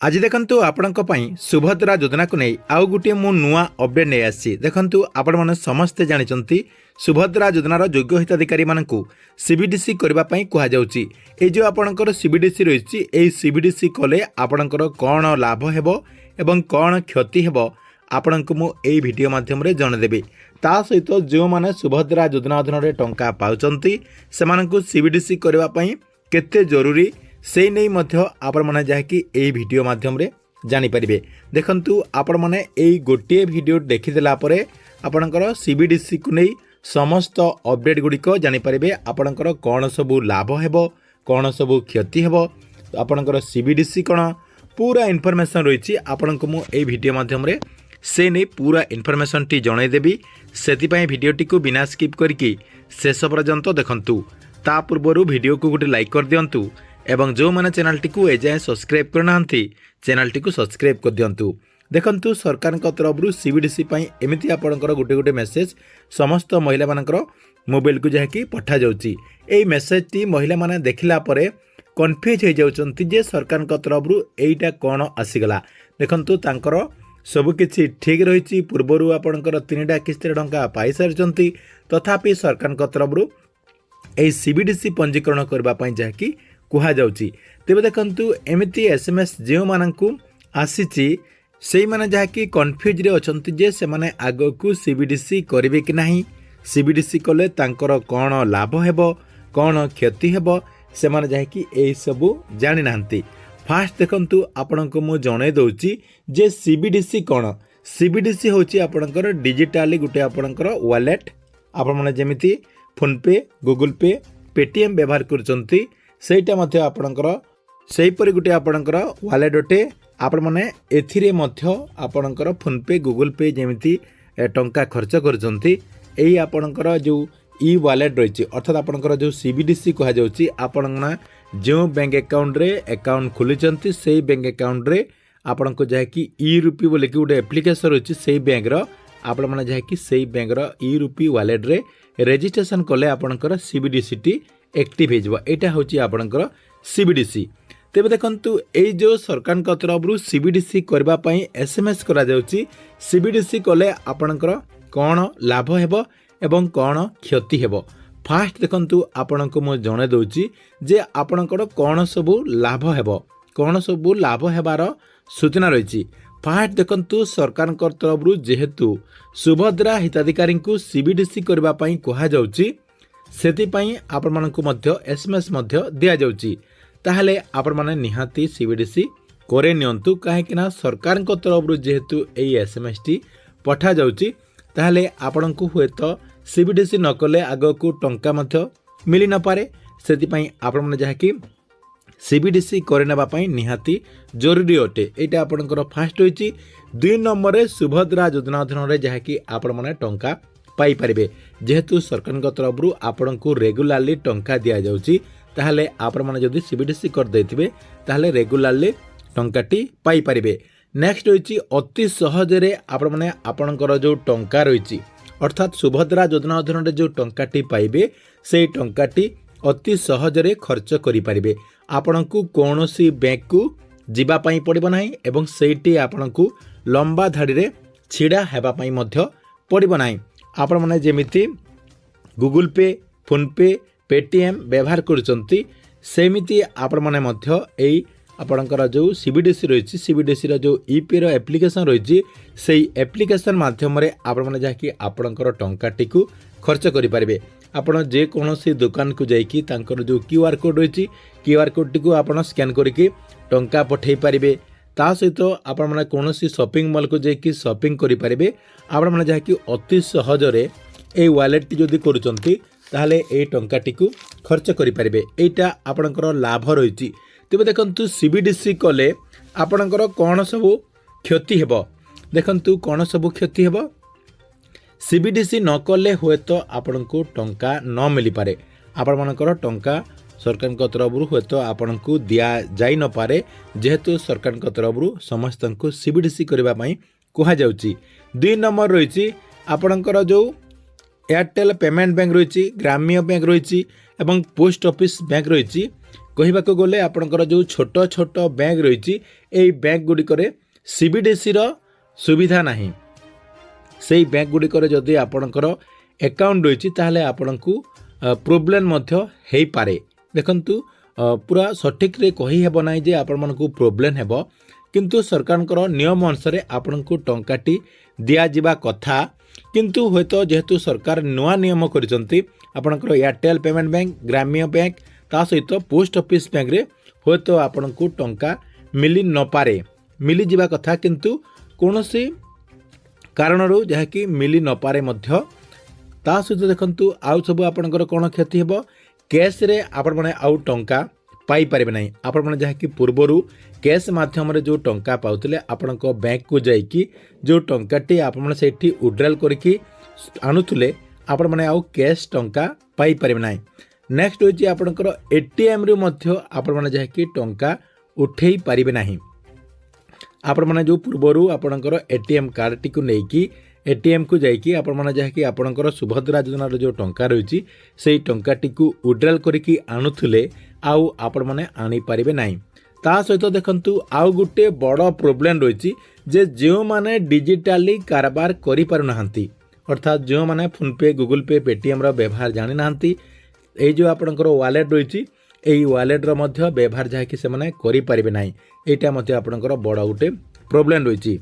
आज देखंतु आपणक पई सुभद्रा योजना को नहीं आउ गुटे मु नुआ अपडेट नहीं आसी देखंतु आपण माने समस्ते जानिचंती सुभद्रा योजनार योग्य हिताधिकारी मानकु सीबीडीसी करबा पई कुहा जाउची। ए जो आपणकर सीबीडीसी रहिछि ए सीबीडीसी कले आपणकर कोन लाभ हेबो एवं कोन क्षति हेबो आपणक मु ए वीडियो माध्यम रे जण देबे। ता सहित जो माने सुभद्रा योजना अधीन रे टंका पाउचंती सेमानकु सीबीडीसी करबा पई केते जरूरी से नहीं मध्य आपण माने जाकि एई वीडियो माध्यम रे जानि परिबे। देखंतु आपण माने एई गोटे वीडियो देखिदेला परे आपणकर सीबीडीसी को नहीं समस्त अपडेट गुड़िक जानि परिबे। आपणकर कोन सबु लाभ हेबो कोन सबु क्षति हेबो आपणकर सीबीडीसी कोन पूरा इनफॉरमेशन रहिछि आपणको मु एई वीडियो माध्यम रे से नहीं पूरा इनफॉरमेशन टी जणाई देबी। सेति पई वीडियो टी को बिना स्किप करके शेष पर्यंत देखंतु। ता पूर्वरु वीडियो को गोटे लाइक कर दियंतु एवं जो मैंने चैनल टी को एजाए सब्सक्राइब करना चैनल टी को सब्सक्राइब कर दियंतु। देखंतु सरकार तरफ सीबीडीसी एमती आपणकर गोटे गोटे मेसेज समस्त महिला मानकर मोबाइल को जहाँकि पठा जाउची। एई मेसेज टी महिला माने देखिला परे कन्फ्यूज हो जाउचंती जे सरकार तरफ एईटा कोन आसीगला। देखंतु तांकर सब किछि ठीक रहिछि पूर्वरु आपणकर 3टा किस्ती टंका पाई सारिचंती तथापि सरकार तरफ एई सीबीडीसी पंजीकरण करबा पई जहाँकि कुहा जाउची। तेबे देखंतु एमिति एसएमएस जो मानकु आसीची सेई माने जहाँकि कन्फ्यूज रे अछंती जे से माने आगो को सीबीडीसी करिवे कि नाही सीबीडीसी कले तांकर कोन लाभ हेबो कोन क्षति हेबो से माने जहाँकि एई सबु जानि नांती। फास्ट देखंतु आपणको मु जणे दउची जे सीबीडीसी कोन सीबीडीसी होची आपणकर डिजिटली गुटे आपणकर वॉलेट आपण माने जेमिति फोन पे गूगल पे पेटीएम व्यवहार करचंती सेटा मध्य आपणकर सेहीपरि गुटे आपणकर वॉलेट अटे आपण माने एथिरे मध्य आपणकर फोन पे गूगल पे जेमिति टंका खर्च करचंती एई आपणकर जो ई वॉलेट रहिछि अर्थात आपणकर जो सीबीडीसी कहा जाउछि आपण जो बैंक अकाउंट रे अकाउंट खोलिचंती सेही बैंक अकाउंट रे आपणको जहाँकि ई रूपी बोले कि गोटे एप्लिकेशन रहिछि सेही बैंक रो आपण माने जहाँकि सेही बैंक रो ई रूपी वॉलेट रे रजिस्ट्रेशन कले आपणकर सीबीडीसी टी एक्टिव हो एटा होची आपणकर सीबीडीसी। तेबे देखंतु ए जो सरकार का तरफ सीबीडीसी करबा पई एसएमएस करा जाउची सीबीडीसी कले आपणकर कोन लाभ हेबो एवं कोन क्षति हेबो। फास्ट देखंतु आपणको मो जणे दउची जे आपणकर कोन सबु लाभ हेबो कोन सबु लाभ हेबार सूचना रहिछि। फास्ट देखंतु सरकार का तरफ जेहेतु सुभद्रा हिताधिकारी को सीबीडीसी करबा पई कहा जाउची सेतिपाई आपण मानकु मध्य एसएमएस मध्य दिया जाउची ताहले आपण माने निहाती सीबीडीसी करे नियंतु काहे कि ना सरकार को तरफ जेहेतु एई एसएमएस टी पठा जाउची ताहले आपणकु होएतो सीबीडीसी न कले आगो को टंका मध्य मिली न पारे सेतिपाई आपण माने जहाँकि सीबीडीसी करे नेबा पई निहाती जरूरी अटे। एटा आपणकर फास्ट होईची 2 नंबर रे सुभद्रा योजना अधीन रे जहाँकि आपण माने टंका पाई परिबे जेहेतु सरकार तरफ आपण को रेगुलारली टंका दिया जाउची ताहले आपण माने जदी सीबीडीसी कर देथिबे ताहले रेगुलारली टंकाटी पाई परिबे। नेक्स्ट होईची अति सहज रे आपण माने आपणकर जो टंका रहिची अर्थात सुभद्रा योजना अधीन रे जो टंकाटी पाइबे सेई टंकाटी अति सहज रे खर्च करि परिबे। आपण को कोनोसी बैंक को जिबा पई पड़िबो नाही एवं सेईटी आपण को लंबा धाड़ी रे छिड़ा हेबा पई मध्य पड़िबो नाही। आपण माने जेमिति गूगल पे फोन पे पेटीएम व्यवहार करचंती सेमिति आपण माने मध्य एई आपणकर जो सीबीडीसी रहिछि सीबीडीसी रो जो ईपी रो एप्लिकेशन रहिछि सेई एप्लिकेशन माध्यम रे आपण माने जाकि आपणकर टंकाटी को खर्च करि परिबे। आपण जे कोनोसी दुकान को जाईकि तांकर जो क्यूआर कोड रहिछि क्यूआर कोड टी को आपण स्कैन करिकि टंका पठेई परिबे। ता सहित आपण माने कोनोसी शॉपिंग मॉल को जाईकि शॉपिंग करि परिबे। आपण माने जाकि अति सहज रे ए वॉलेट टी जदी करूचंती ताहले ए टंकाटी को खर्च करि परिबे। एटा आपणकर लाभ रहिछि। तेबे देखंतु सीबीडीसी कले आपणकर कोन सबु क्षति हेबो देखंतु कोन सबु क्षति हेबो सीबीडीसी न कले हुए तो आपण को टंका न मिली पारे आपण मानकर टंका सरकार को तरफ हुए तो आपण को दिया जाई न पारे जेहेतु सरकार को तरफ समस्त को सीबीडीसी करबा पई कहा जाउची। 2 नंबर रहिछि आपणकर जो एयरटेल पेमेंट बैंक रहिछि ग्रामीण बैंक रहिछि एवं पोस्ट ऑफिस बैंक रहिछि कहवाक गले आपणकर जो छोट छोट बैंक रही यही बैंक गुड़िक सीबीडीसी सुविधा नहीं से बैंक गुड़िक जदि आपणकर अकाउंट रही ताहले आपणकु प्रोब्लेम हो पारे देखंतु पूरा सठिक रे कही हेब ना जे आपण मानकु प्रोब्लेम हेब किंतु सरकार नियम अनुसार आपणकु टंकाटी दिया जिबा कथा किंतु होतो जेहेतु सरकार नुआ नियम करिसंती आपणकर एयरटेल पेमेंट बैंक ग्रामीण बैंक ता सहित पोस्ट ऑफिस बैंक रे होतो आपणकु टंका मिली न पारे मिली जिबा कथा किंतु कोनोसी कारणरू जहाँकि मिली न पारे मध्य ता सहित देखंतु आउ सब आपणकर कोन क्षति हेबो कैश रे आपण माने आउ टंका पाई पारे नहीं आपण माने जहाँकि पूर्वरु कैश माध्यम रे जो टंका पाउतले आपणक बैंक को जाइकी जो टंकाटी आपण माने सेठी विड्रॉल करके आनुतले आपण माने आउ कैश टंका पाई पारे नहीं नेक्स्ट होची आपणकर एटीएम रे मध्य आपण माने जहाँकि टंका उठेई पारिबे नहीं आपण माने जो पूर्वरु आपणकर एटीएम कार्ड टी को नेकी एटीएम को जाइकी आपण माने जहाँकि आपणकर सुभद्रा योजनार जो टंका रही से टंकाटी को विड्रॉल करके आनुथुले आउ आपण माने आनी पारिबे नाही ता सहित देखंतु आउ गुटे बड़ प्रोब्लेम रही जे जो माने डिजिटली कारबार करि पारु नाहंती अर्थात जो माने फोन पे गूगल पे पेटीएम रो व्यवहार जानि नाहंती ए जो आपणकर वालेट रही एई वालेट रो मध्य व्यवहार जहाँकि से माने करि पारिबे नाही एटा मध्य आपणकर बड़ गुटे प्रोब्लेम रही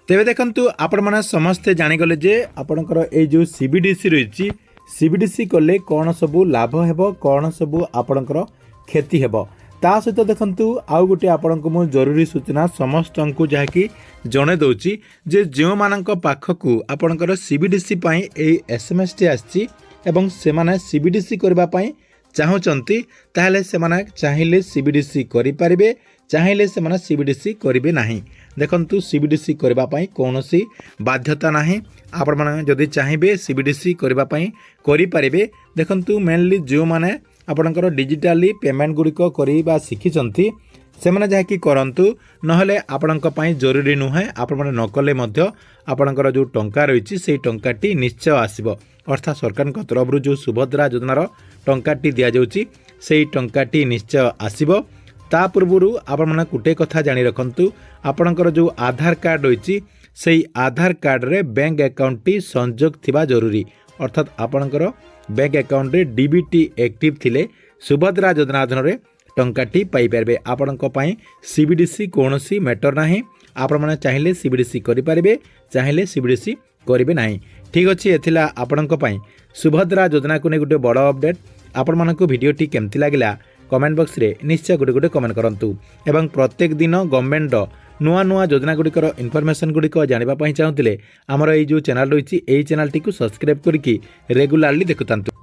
तेरे देखंतु आपण माने समस्ते जानिगले जे आपणकर ए जो सीबीडीसी रही सीबीडीसी कले कौन सबू लाभ हेबो कौन सबू आपणकर क्षति हेबो ता सहित देखंतु आउ गुटे आपणको मु जरूरी सूचना समस्त को जहाँकि जणे दउची जे जो मानक पाखकु आपणकर सीबीडीसी पई ए एसएमएस टी आछि एवं से माने सीबीडीसी करबा पई चाहुचंती ताहले से माने चाहिले सीबीडीसी करि पारिबे चाहिले से माने सीबीडीसी करिवे नाही देखंतु सीबीडीसी करबा पई कोनोसी बाध्यता नाही आपण माने जदि चाहिबे सीबीडीसी करबा पई करि पारिबे देखंतु मेनली जो माने आपणकर डिजिटली पेमेंट गुड़िक करवा शिखिचंती से माने जहाँकि करंतु नहले आपणक पई जरूरी नुहे आपण माने न कले मध्य आपणकर जो टंका रही से टंकाटी निश्चय आसीबो अर्थात सरकार तरफ जो सुभद्रा योजनार टंकाटी दिया जाउची से टंकाटी निश्चय आसीबो ता पूर्वरु आपण माने कुटे कथा जानि रखंतु आपणकर जो आधार कार्ड रही से आधार कार्ड रे बैंक अकाउंट टी संजोग थिबा जरूरी अर्थात आपणकर बैंक अकाउंट रे डीबीटी एक्टिव थिले सुभद्रा योजना अधीन रे टंकाटी पाई पारबे आपणक पई सीबीडीसी कोनोसी मैटर नाही आपण माने चाहिले सीबीडीसी करि पारबे चाहिले सीबीडीसी करिवे नाही ठीक अछि एथिला आपणक पई सुभद्रा योजना को ने गुटे बड़ अपडेट आपण मानकु वीडियोटी केमति लागला कमेंट बॉक्स रे निश्चय गुटे गुटे कमेंट करंतु एवं प्रत्येक दिन गवर्नमेंट नुआ नुआ योजना गुड़िकर इनफॉरमेशन गुड़िक जानिबा पई चाहुतिले हमर ए जो चैनल रही चैनल टी को सब्सक्राइब करके रेगुलारली देखुतांतु।